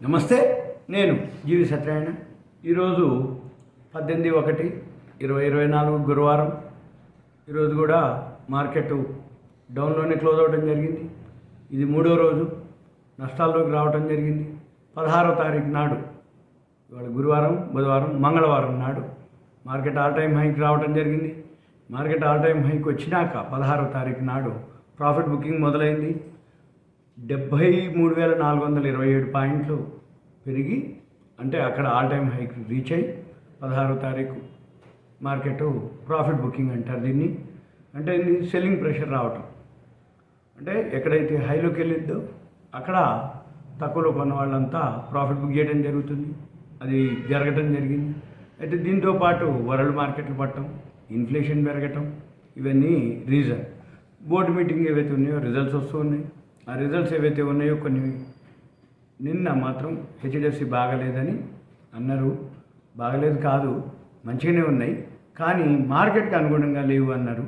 నమస్తే, నేను జీవి సత్యనారాయణ. ఈరోజు 18/1/2024 గురువారం. ఈరోజు కూడా మార్కెట్ డౌన్లోనే క్లోజ్ అవ్వడం జరిగింది. ఇది మూడో రోజు నష్టాల్లోకి రావడం జరిగింది. 16వ తారీఖు నాడు, ఇవాళ గురువారం, బుధవారం, మంగళవారం నాడు మార్కెట్ ఆల్ టైమ్ హైకి రావడం జరిగింది. మార్కెట్ ఆల్ టైమ్ హైకి వచ్చినాక 16వ తారీఖు నాడు ప్రాఫిట్ బుకింగ్ మొదలైంది. 73,427 పాయింట్లు పెరిగి, అంటే అక్కడ ఆల్ టైమ్ హైక్ రీచ్ అయ్యి 16వ తారీఖు మార్కెట్ ప్రాఫిట్ బుకింగ్ అంటారు దీన్ని. అంటే ఇది సెల్లింగ్ ప్రెషర్ రావటం, అంటే ఎక్కడైతే హైలోకి వెళ్ళిద్దో అక్కడ తక్కువలో కొన్న వాళ్ళంతా ప్రాఫిట్ బుక్ చేయడం జరుగుతుంది. అది జరగటం జరిగింది. అయితే దీంతో పాటు వరల్డ్ మార్కెట్లు పట్టడం, ఇన్ఫ్లేషన్ పెరగటం, ఇవన్నీ రీజన్. బోర్డు మీటింగ్ ఏవైతే ఉన్నాయో రిజల్ట్స్ వస్తూ ఉన్నాయి. ఆ రిజల్ట్స్ ఏవైతే ఉన్నాయో కొన్ని నిన్న మాత్రం హెచ్డిఎఫ్సి బాగలేదని అన్నారు. బాగలేదు కాదు, మంచిగానే ఉన్నాయి, కానీ మార్కెట్కి అనుగుణంగా లేవు అన్నారు.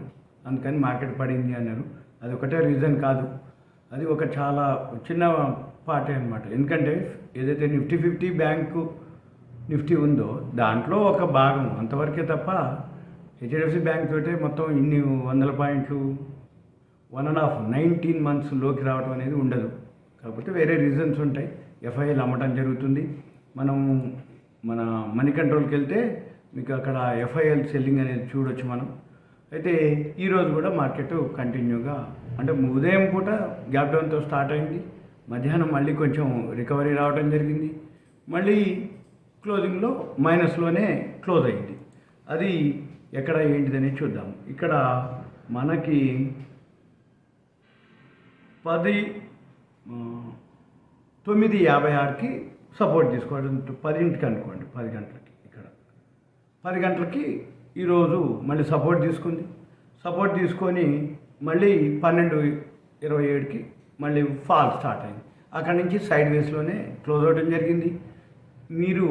అందుకని మార్కెట్ పడింది అన్నారు. అది ఒకటే రీజన్ కాదు, అది ఒక చాలా చిన్న పార్టీ అనమాట. ఎందుకంటే ఏదైతే నిఫ్టీ 50 బ్యాంకు నిఫ్టీ ఉందో దాంట్లో ఒక భాగం అంతవరకే తప్ప హెచ్డిఎఫ్సి బ్యాంక్ తోటే మొత్తం ఇన్ని వందల పాయింట్లు 19 months లోకి రావడం అనేది ఉండదు. కాకపోతే వేరే రీజన్స్ ఉంటాయి. ఎఫ్ఐఎల్ అమ్మటం జరుగుతుంది. మన మనీ కంట్రోల్కి వెళ్తే మీకు అక్కడ ఎఫ్ఐఎల్ సెల్లింగ్ అనేది చూడొచ్చు మనం. అయితే ఈరోజు కూడా మార్కెట్ కంటిన్యూగా, అంటే ఉదయం పూట గ్యాప్ డౌన్తో స్టార్ట్ అయింది. మధ్యాహ్నం మళ్ళీ కొంచెం రికవరీ రావడం జరిగింది. మళ్ళీ క్లోజింగ్లో మైనస్లోనే క్లోజ్ అయింది. అది ఎక్కడ ఏంటిదని చూద్దాం. ఇక్కడ మనకి 9:56కి సపోర్ట్ తీసుకోవడం, 10ంటికి అనుకోండి, 10 గంటలకి. ఇక్కడ 10 గంటలకి ఈరోజు మళ్ళీ సపోర్ట్ తీసుకుంది. సపోర్ట్ తీసుకొని మళ్ళీ 12:27కి మళ్ళీ ఫాల్ స్టార్ట్ అయింది. అక్కడి నుంచి సైడ్ వేస్లోనే క్లోజ్ అవ్వడం జరిగింది. మీరు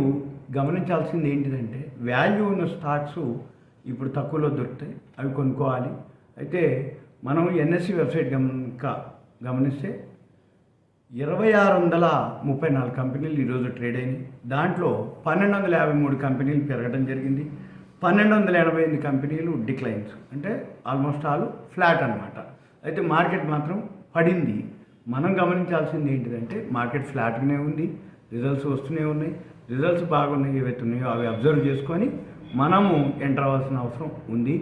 గమనించాల్సింది ఏంటిదంటే, వాల్యూ ఉన్న స్టాక్స్ ఇప్పుడు తక్కువలో దొరుకుతాయి, అవి కొనుక్కోవాలి. అయితే మనం ఎన్ఎస్సి వెబ్సైట్ గమనిస్తే 2634 కంపెనీలు ఈరోజు ట్రేడ్ అయినాయి. దాంట్లో 1253 కంపెనీలు పెరగడం జరిగింది. 1288 కంపెనీలు డిక్లైన్స్, అంటే ఆల్మోస్ట్ ఆల్ ఫ్లాట్ అనమాట. అయితే మార్కెట్ మాత్రం పడింది. మనం గమనించాల్సింది ఏంటిదంటే, మార్కెట్ ఫ్లాట్గానే ఉంది, రిజల్ట్స్ వస్తూనే ఉన్నాయి. రిజల్ట్స్ బాగున్నాయి ఏవైతే ఉన్నాయో అవి అబ్జర్వ్ చేసుకొని మనము ఎంటర్ అవ్వాల్సిన అవసరం ఉంది.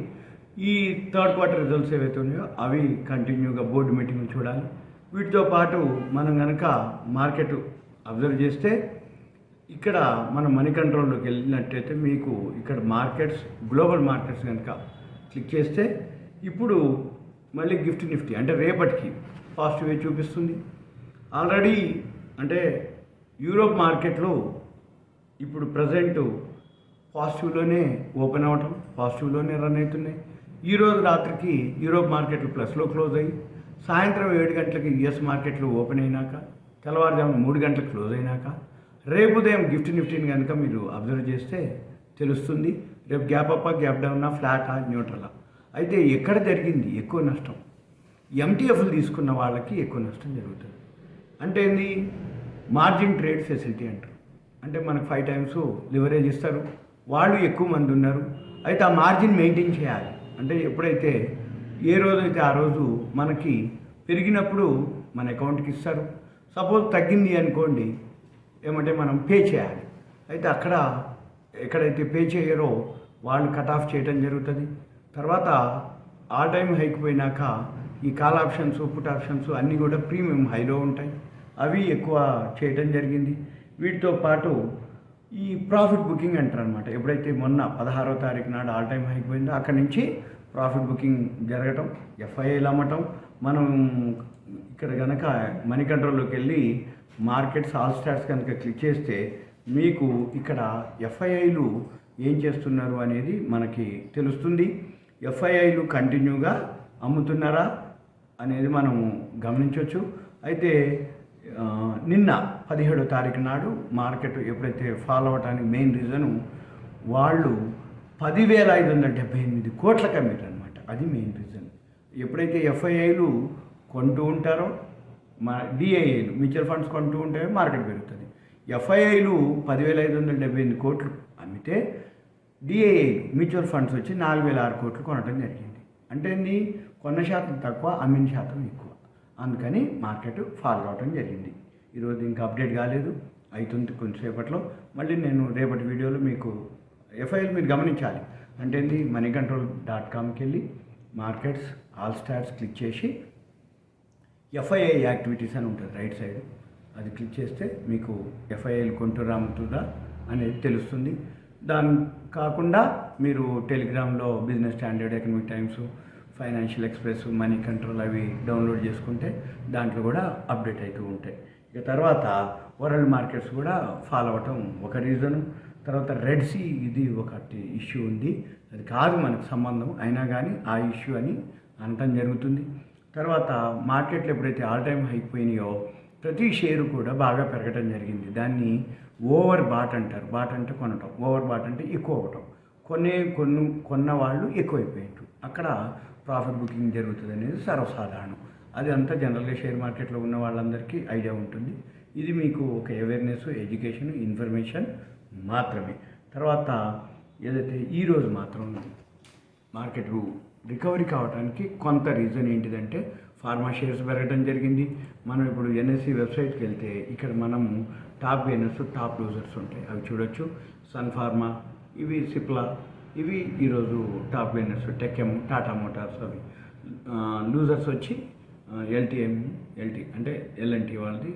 ఈ థర్డ్ క్వార్టర్ రిజల్ట్స్ ఏవైతే ఉన్నాయో అవి కంటిన్యూగా బోర్డు మీటింగ్లు చూడాలి. వీటితో పాటు మనం కనుక మార్కెట్ అబ్జర్వ్ చేస్తే, ఇక్కడ మనం మనీ కంట్రోల్లోకి వెళ్ళినట్టయితే మీకు ఇక్కడ మార్కెట్స్, గ్లోబల్ మార్కెట్స్ కనుక క్లిక్ చేస్తే ఇప్పుడు మళ్ళీ నిఫ్టీ అంటే రేపటికి పాజిటివ్ చూపిస్తుంది. ఆల్రెడీ అంటే యూరోప్ మార్కెట్లో ఇప్పుడు ప్రజెంట్ పాజిటివ్లోనే ఓపెన్ అవ్వటం, పాజిటివ్లోనే రన్ అవుతున్నాయి. ఈరోజు రాత్రికి యూరోప్ మార్కెట్లు ప్లస్లో క్లోజ్ అయ్యి, సాయంత్రం 7 గంటలకి యుఎస్ మార్కెట్లు ఓపెన్ అయినాక, తెల్లవారుజామున 3 గంటలకు క్లోజ్ అయినాక, రేపు ఉదయం నిఫ్టీని కనుక మీరు అబ్జర్వ్ చేస్తే తెలుస్తుంది రేపు గ్యాప్ అప్, గ్యాప్ డౌన్, ఫ్లాటా, న్యూట్రలా. అయితే ఎక్కడ జరిగింది ఎక్కువ నష్టం? ఎంటీఎఫ్లు తీసుకున్న వాళ్ళకి ఎక్కువ నష్టం జరుగుతుంది. అంటే ఏంది? మార్జిన్ ట్రేడ్ ఫెసిలిటీ అంటారు. అంటే మనకు 5 times లివరేజ్ ఇస్తారు, వాళ్ళు ఎక్కువ మంది ఉన్నారు. అయితే ఆ మార్జిన్ మెయింటైన్ చేయాలి. అంటే ఎప్పుడైతే ఏ రోజైతే ఆ రోజు మనకి పెరిగినప్పుడు మన అకౌంట్కి ఇస్తారు. సపోజ్ తగ్గింది అనుకోండి, ఏమంటే మనం పే చేయాలి. అయితే అక్కడ ఎక్కడైతే పే చేయరో వాళ్ళు కట్ ఆఫ్ చేయడం జరుగుతుంది. తర్వాత ఆల్ టైమ్ హైక్ పోయినాక ఈ కాల్ ఆప్షన్స్, పుట్ ఆప్షన్స్ అన్నీ కూడా ప్రీమియం హైలో ఉంటాయి, అవి ఎక్కువ చేయడం జరిగింది. వీటితో పాటు ఈ ప్రాఫిట్ బుకింగ్ అంటారు అనమాట. ఎప్పుడైతే మొన్న 16వ తారీఖు నాడు ఆల్ టైమ్ హైక్ పోయిందో అక్కడి నుంచి ప్రాఫిట్ బుకింగ్ జరగటం, ఎఫ్ఐఐలు అమ్మటం. మనం ఇక్కడ కనుక మనీ కంట్రోల్లోకి వెళ్ళి మార్కెట్స్ ఆల్ స్టాట్స్ కనుక క్లిక్ చేస్తే మీకు ఇక్కడ ఎఫ్ఐఐలు ఏం చేస్తున్నారు అనేది మనకి తెలుస్తుంది. ఎఫ్ఐఐలు కంటిన్యూగా అమ్ముతున్నారా అనేది మనం గమనించవచ్చు. అయితే నిన్న 17వ తారీఖు నాడు మార్కెట్ ఎప్పుడైతే ఫాలో అవ్వడానికి మెయిన్ రీజను వాళ్ళు 10,578 కోట్లకు అమ్మారు అనమాట. అది మెయిన్ రీజన్. ఎప్పుడైతే ఎఫ్ఐఐలు కొంటూ ఉంటారో, డిఐఏలు మ్యూచువల్ ఫండ్స్ కొంటూ ఉంటే మార్కెట్ పెరుగుతుంది. ఎఫ్ఐఐలు 10,578 కోట్లు అమ్మితే డిఐఐ మ్యూచువల్ ఫండ్స్ వచ్చి 4,006 కోట్లు కొనడం జరిగింది. అంటే ఏంది, కొన్న శాతం తక్కువ, అమ్మిన శాతం ఎక్కువ. అందుకని మార్కెట్ ఫాల్ అవడం జరిగింది. ఈరోజు ఇంకా అప్డేట్ కాలేదు, అవుతుంది కొంచెంసేపట్లో. మళ్ళీ నేను రేపటి వీడియోలో మీకు ఎఫ్ఐఐలు మీరు గమనించాలి. అంటే ఏంది, moneycontrol.comకి వెళ్ళి మార్కెట్స్ ఆల్ స్టార్స్ క్లిక్ చేసి ఎఫ్ఐఐ యాక్టివిటీస్ అని ఉంటుంది రైట్ సైడ్, అది క్లిక్ చేస్తే మీకు ఎఫ్ఐఐలు కొంటురా అమ్ముతురా అనేది తెలుస్తుంది. దాని కాకుండా మీరు టెలిగ్రామ్లో business standard, economic times, financial express, money control అవి డౌన్లోడ్ చేసుకుంటే దాంట్లో కూడా అప్డేట్ అవుతూ ఉంటాయి. ఇక తర్వాత వరల్డ్ మార్కెట్స్ కూడా ఫాలో అవటం ఒక రీజను. తర్వాత రెడ్ సీ ఇది ఒకటి ఇష్యూ ఉంది, అది కాదు మనకు సంబంధం, అయినా కానీ ఆ ఇష్యూ అని అనటం జరుగుతుంది. తర్వాత మార్కెట్లు ఎప్పుడైతే ఆల్ టైమ్ అయిపోయినాయో ప్రతి షేరు కూడా బాగా పెరగటం జరిగింది. దాన్ని ఓవర్ బాట్ అంటారు. బాట్ అంటే కొనటం, ఓవర్ బాట్ అంటే ఎక్కువ అవ్వటం. కొన్న వాళ్ళు ఎక్కువైపోయారు, అక్కడ ప్రాఫిట్ బుకింగ్ జరుగుతుంది అనేది సర్వసాధారణం. అది అంతా జనరల్గా షేర్ మార్కెట్లో ఉన్న వాళ్ళందరికీ ఐడియా ఉంటుంది. ఇది మీకు ఒక అవేర్నెస్, ఎడ్యుకేషన్, ఇన్ఫర్మేషన్ మాత్రమే. తర్వాత ఏదైతే ఈరోజు మాత్రం మార్కెట్ రికవరీ కావడానికి కొంత రీజన్ ఏంటిదంటే ఫార్మా షేర్స్ పెరగడం జరిగింది. మనం ఇప్పుడు ఎన్ఎస్సి వెబ్సైట్కి వెళ్తే ఇక్కడ మనము టాప్ గెయినర్స్, టాప్ లూజర్స్ ఉంటాయి, అవి చూడొచ్చు. సన్ ఫార్మా, ఇవి సిప్లా, ఇవి ఈరోజు టాప్ గెయినర్స్. టెక్ఎం, టాటా మోటార్స్ అవి. లూజర్స్ వచ్చి ఎల్టీ అంటే ఎల్ఎన్టీ వాళ్ళది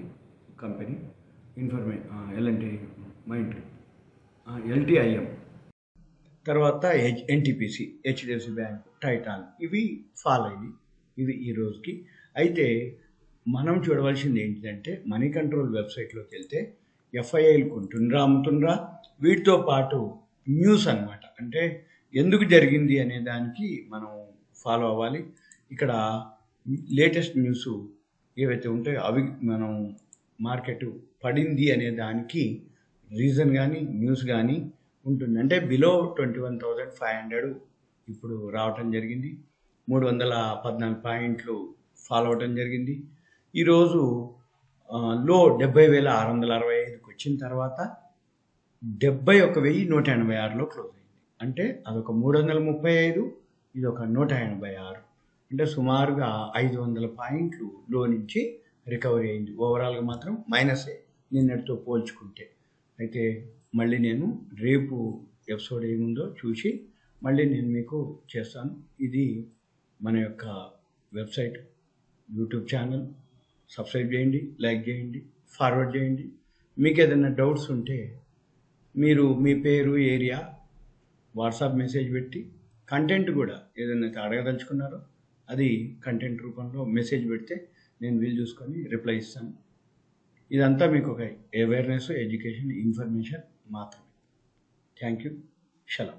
కంపెనీ, ఎల్ఎన్టీ మైండ్, ఎల్టీఐఎం. తర్వాత ఎన్టీపీసీ, హెచ్డిఎఫ్సి బ్యాంక్, టైటాన్, ఇవి ఫాల్ అయ్యి ఇవి ఈ రోజుకి. అయితే మనం చూడవలసింది ఏంటంటే మనీ కంట్రోల్ వెబ్సైట్లోకి వెళ్తే ఎఫ్ఐఐలు కొంటుండ్రా అమ్ముతుండ్రా, వీటితో పాటు న్యూస్ అన్నమాట, అంటే ఎందుకు జరిగింది అనే దానికి మనం ఫాలో అవ్వాలి. ఇక్కడ లేటెస్ట్ న్యూస్ ఏవైతే ఉంటాయో అవి మనం మార్కెట్ పడింది అనే దానికి రీజన్ కానీ న్యూస్ కానీ ఉంటుంది. అంటే బిలో 21,500 ఇప్పుడు రావటం జరిగింది. 314 పాయింట్లు ఫాలో అవటం జరిగింది. ఈరోజు లో 70,665కి వచ్చిన తర్వాత 71,186లో క్లోజ్ అయింది. అంటే అదొక 335, ఇది ఒక 186, అంటే సుమారుగా 500 పాయింట్లు లో నుంచి రికవరీ అయింది. ఓవరాల్గా మాత్రం మైనసే నిన్నటితో పోల్చుకుంటే. అయితే మళ్ళీ నేను రేపు ఎపిసోడ్ ఏముందో చూసి మళ్ళీ నేను మీకు చేస్తాను. ఇది మన యొక్క వెబ్సైట్, యూట్యూబ్ ఛానల్. సబ్స్క్రైబ్ చేయండి, లైక్ చేయండి, ఫార్వర్డ్ చేయండి. మీకు ఏదైనా డౌట్స్ ఉంటే మీరు మీ పేరు, ఏరియా, వాట్సాప్ మెసేజ్ పెట్టి, కంటెంట్ కూడా ఏదైనా అడగదలుచుకున్నారో అది కంటెంట్ రూపంలో మెసేజ్ పెడితే నేను వీలు చూసుకొని రిప్లై ఇస్తాను. ఇదంతా మీకు ఒక అవేర్నెస్, ఎడ్యుకేషన్, ఇన్ఫర్మేషన్ మాత్రమే. Thank you. షలా.